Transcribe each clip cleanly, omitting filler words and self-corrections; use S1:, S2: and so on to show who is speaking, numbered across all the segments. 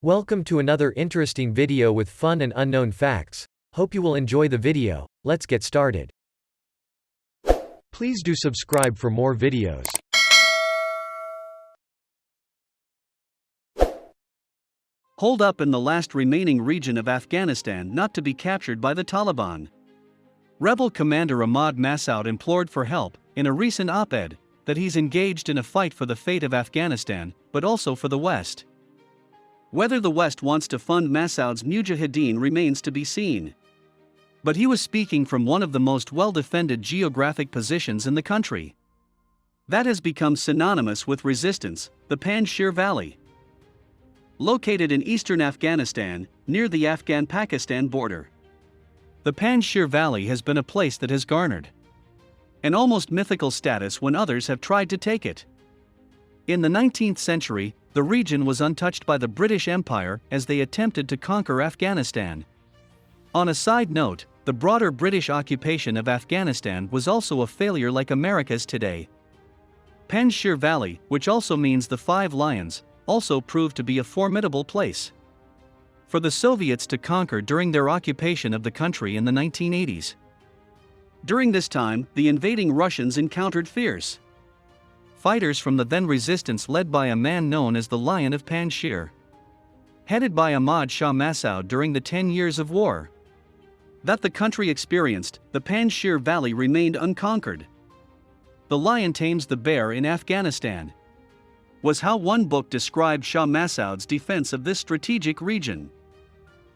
S1: Welcome to another interesting video with fun and unknown facts. Hope you will enjoy the video. Let's get started. Please do subscribe for more videos.
S2: Hold up in the last remaining region of Afghanistan not to be captured by the Taliban. Rebel commander Ahmad Massoud implored for help, in a recent op-ed, that he's engaged in a fight for the fate of Afghanistan, but also for the West. Whether the West wants to fund Massoud's mujahideen remains to be seen. But he was speaking from one of the most well-defended geographic positions in the country. That has become synonymous with resistance, the Panjshir Valley. Located in eastern Afghanistan, near the Afghan-Pakistan border. The Panjshir Valley has been a place that has garnered an almost mythical status when others have tried to take it. In the 19th century, the region was untouched by the British Empire as they attempted to conquer Afghanistan. On a side note, the broader British occupation of Afghanistan was also a failure like America's today. Panjshir Valley, which also means the Five Lions, also proved to be a formidable place for the Soviets to conquer during their occupation of the country in the 1980s. During this time, the invading Russians encountered fierce fighters from the then resistance led by a man known as the Lion of Panjshir, headed by Ahmad Shah Massoud during the 10 years of war that the country experienced. The Panjshir Valley remained unconquered. The lion tames the bear in Afghanistan was how one book described Shah Massoud's defense of this strategic region.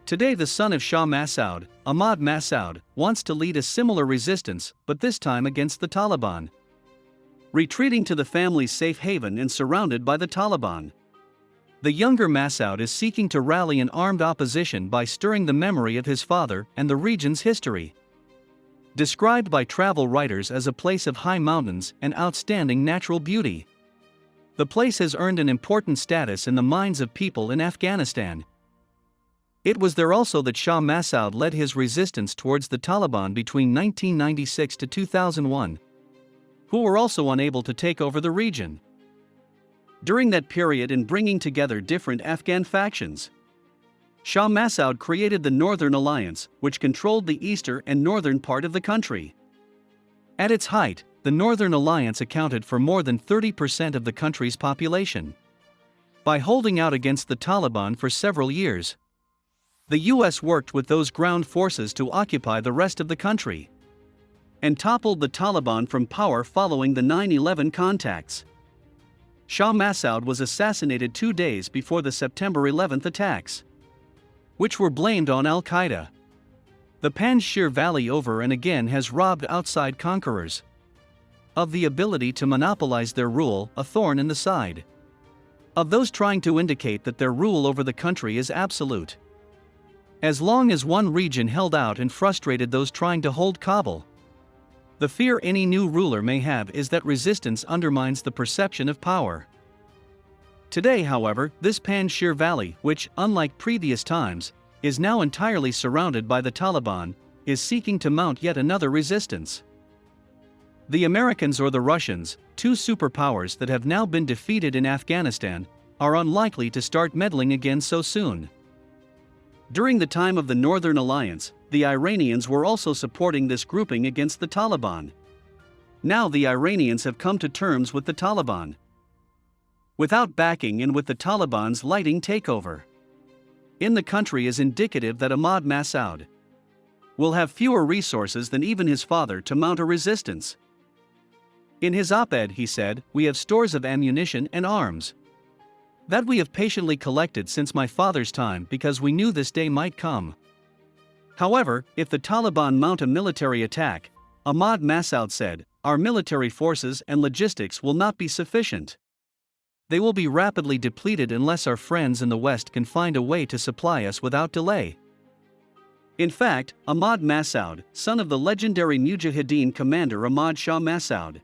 S2: Today the son of Shah Massoud, Ahmad Massoud, wants to lead a similar resistance, but this time against the Taliban, retreating to the family's safe haven and surrounded by the Taliban. The younger Massoud is seeking to rally an armed opposition by stirring the memory of his father and the region's history. Described by travel writers as a place of high mountains and outstanding natural beauty, the place has earned an important status in the minds of people in Afghanistan. It was there also that Shah Massoud led his resistance towards the Taliban between 1996 to 2001. Who were also unable to take over the region. During that period, in bringing together different Afghan factions, Shah Massoud created the Northern Alliance, which controlled the eastern and northern part of the country. At its height, the Northern Alliance accounted for more than 30% of the country's population. By holding out against the Taliban for several years, the US worked with those ground forces to occupy the rest of the country and toppled the Taliban from power following the 9/11 contacts. Shah Massoud was assassinated 2 days before the September 11th attacks, which were blamed on Al-Qaeda. The Panjshir Valley over and again has robbed outside conquerors of the ability to monopolize their rule, a thorn in the side of those trying to indicate that their rule over the country is absolute. As long as one region held out and frustrated those trying to hold Kabul, the fear any new ruler may have is that resistance undermines the perception of power. Today, however, this Panjshir Valley, which, unlike previous times, is now entirely surrounded by the Taliban, is seeking to mount yet another resistance. The Americans or the Russians, two superpowers that have now been defeated in Afghanistan, are unlikely to start meddling again so soon. During the time of the Northern Alliance, the Iranians were also supporting this grouping against the Taliban. Now the Iranians have come to terms with the Taliban without backing, and with the Taliban's lighting takeover in the country is indicative that Ahmad Massoud will have fewer resources than even his father to mount a resistance. In his op-ed he said, "We have stores of ammunition and arms that we have patiently collected since my father's time because we knew this day might come." However, if the Taliban mount a military attack, Ahmad Massoud said, "Our military forces and logistics will not be sufficient. They will be rapidly depleted unless our friends in the West can find a way to supply us without delay." In fact, Ahmad Massoud, son of the legendary mujahideen commander Ahmad Shah Massoud,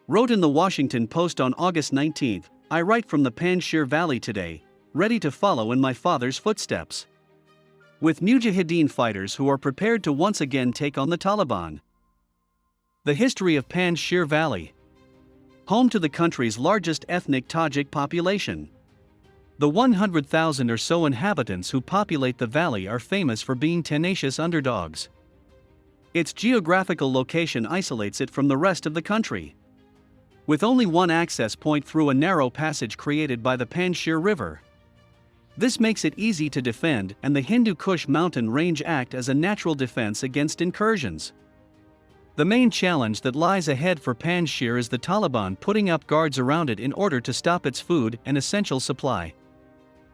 S2: wrote in the Washington Post on August 19, "I write from the Panjshir Valley today, ready to follow in my father's footsteps, with mujahideen fighters who are prepared to once again take on the Taliban." The history of Panjshir Valley, home to the country's largest ethnic Tajik population, The 100,000 or so inhabitants who populate the valley are famous for being tenacious underdogs. Its geographical location isolates it from the rest of the country. With only one access point through a narrow passage created by the Panjshir River. This makes it easy to defend, and the Hindu Kush mountain range act as a natural defense against incursions. The main challenge that lies ahead for Panjshir is the Taliban putting up guards around it in order to stop its food and essential supply.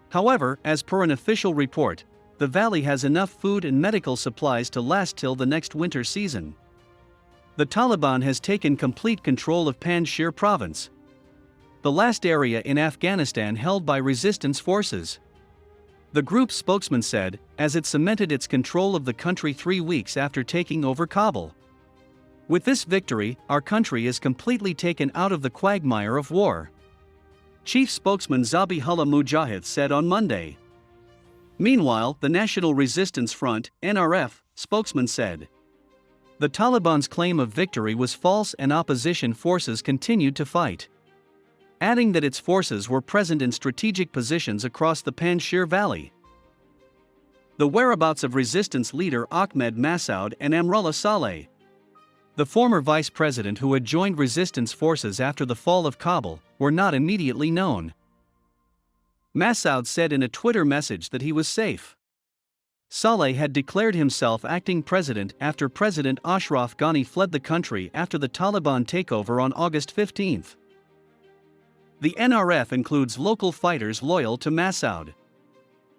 S2: However, as per an official report, the valley has enough food and medical supplies to last till the next winter season. The Taliban has taken complete control of Panjshir province, the last area in Afghanistan held by resistance forces. The group's spokesman said, as it cemented its control of the country 3 weeks after taking over Kabul. With this victory, our country is completely taken out of the quagmire of war, Chief spokesman Zabihullah Mujahid said on Monday. Meanwhile, the National Resistance Front (NRF) spokesman said the Taliban's claim of victory was false and opposition forces continued to fight, adding that its forces were present in strategic positions across the Panjshir Valley. The whereabouts of resistance leader Ahmed Massoud and Amrullah Saleh, the former vice president who had joined resistance forces after the fall of Kabul, were not immediately known. Massoud said in a Twitter message that he was safe. Saleh had declared himself acting president after President Ashraf Ghani fled the country after the Taliban takeover on August 15. The NRF includes local fighters loyal to Massoud,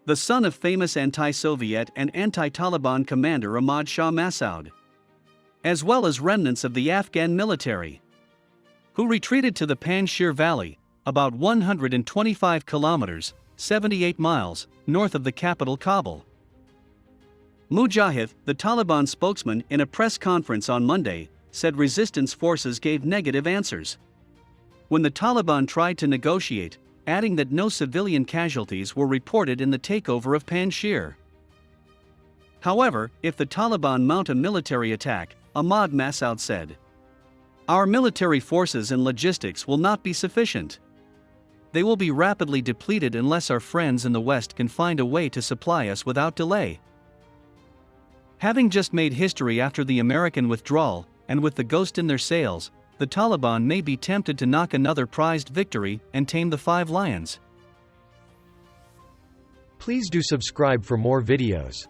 S2: the son of famous anti-Soviet and anti-Taliban commander Ahmad Shah Massoud, as well as remnants of the Afghan military, who retreated to the Panjshir Valley, about 125 kilometers, 78 miles, north of the capital Kabul. Mujahid, the Taliban spokesman, in a press conference on Monday, said resistance forces gave negative answers when the Taliban tried to negotiate, adding that no civilian casualties were reported in the takeover of Panjshir. However, if the Taliban mount a military attack, Ahmad Massoud said, our military forces and logistics will not be sufficient. They will be rapidly depleted unless our friends in the West can find a way to supply us without delay. Having just made history after the American withdrawal, and with the ghost in their sails, the Taliban may be tempted to knock another prized victory and tame the 5 lions.
S1: Please do subscribe for more videos.